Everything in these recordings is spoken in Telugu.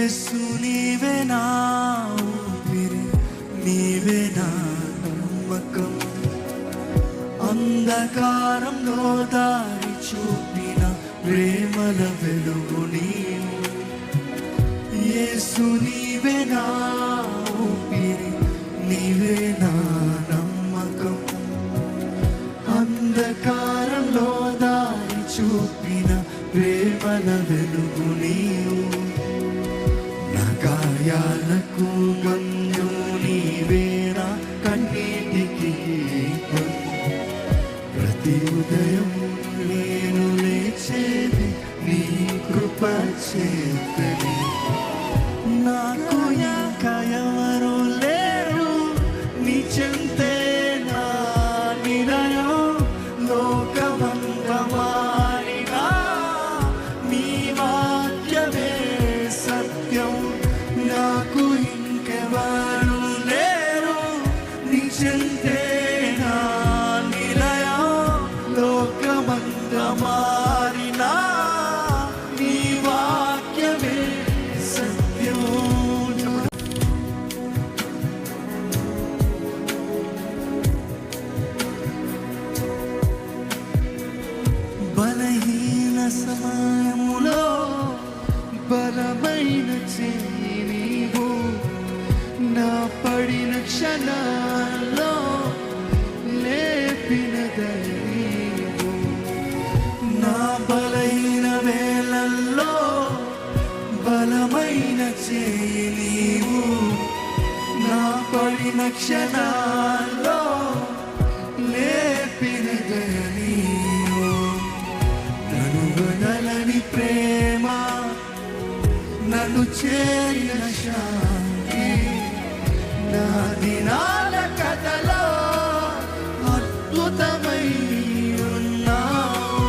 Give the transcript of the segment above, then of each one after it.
యేసు నీవే నా ఊపిరి, నీవే నా నమ్మకం. అంధకారంలో దారి చూపిన ప్రేమల వెలుగు నీవు. యేసు నీవే నా ఊపిరి, నీవే నా నమ్మకం. అంధకారంలో దారి చూపిన ప్రేమల వెలుగు నీవు. నా గాయాలకు గమ్యం నీవే, నా కన్నీటికి గీతం. ప్రతి ఉదయం నేను లేచేది నీ కృప చేతని. నాకు ఇంకా ఎవరు లేరు నీ చెంతే, నా నిలయం. లోకమంతా మారినా నీ వాక్యమే సత్యం. నాకు ఇంకెవరు లేరు నీ చెంతే, నా నిలయం. లోకమంతా మారినా నీ వాక్యమే సత్యం. బలహీన సమయములో బలమైన చేయి నీవు. నా పడిన క్షణాల్లో లేపిన దయ నీవు. నా బలహీన వేళల్లో బలమైన చేయి నీవు. నా పడిన క్షణాల్లో లేపిన దయ నీవు. నన్ను వదలని ప్రేమ, నన్ను చేరిన శాంతి. నా దినాల కథలో అద్భుతమై ఉన్నావు.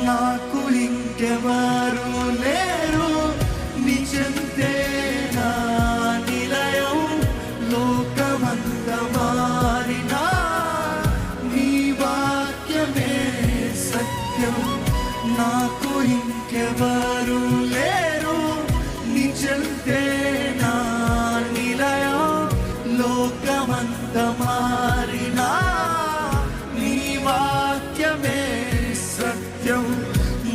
నాకు ఇంకెవరు లేరు నీ చెంతే, నా నిలయం. లోకమంతా మారినా నీ వాక్యమే సత్యం. నాకు ఇంకెవరు లేరు నీ చెంతే, నా నిలయం. లోకమంతా మారినా నీ వాక్యమే సత్యం.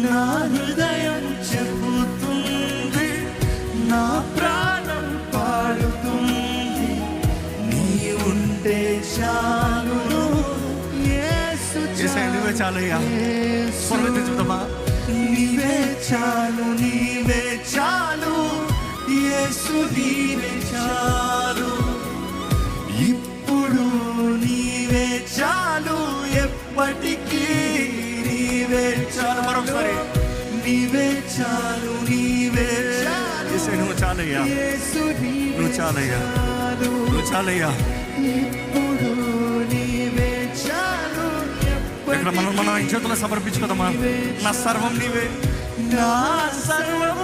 నా హృదయం చెబుతుంది, నా ప్రాణం పాడుతుంది, నీ ఉంటే చాలును యేసు. నువ్వే చాలయ్యా, చూద్దామా. నీవే చాలు, నీవే చాలు యేసు, నీవే చాలు. ఇప్పుడు నీవే చాలు, ఎప్పటికీ నీవే చాలు. మరొకసారి నీవే చాలు, నీవే చాలు. నువ్వు చాలయ్యా, యేసు నువ్వు చాలయ్యా, నువ్వు చాలయ్యా. ఇప్పుడు నీవే చాలు, ఇక్కడ మనం చేతుల్లో సమర్పించుకుందామా. నా సర్వం నీవే, నా సర్వం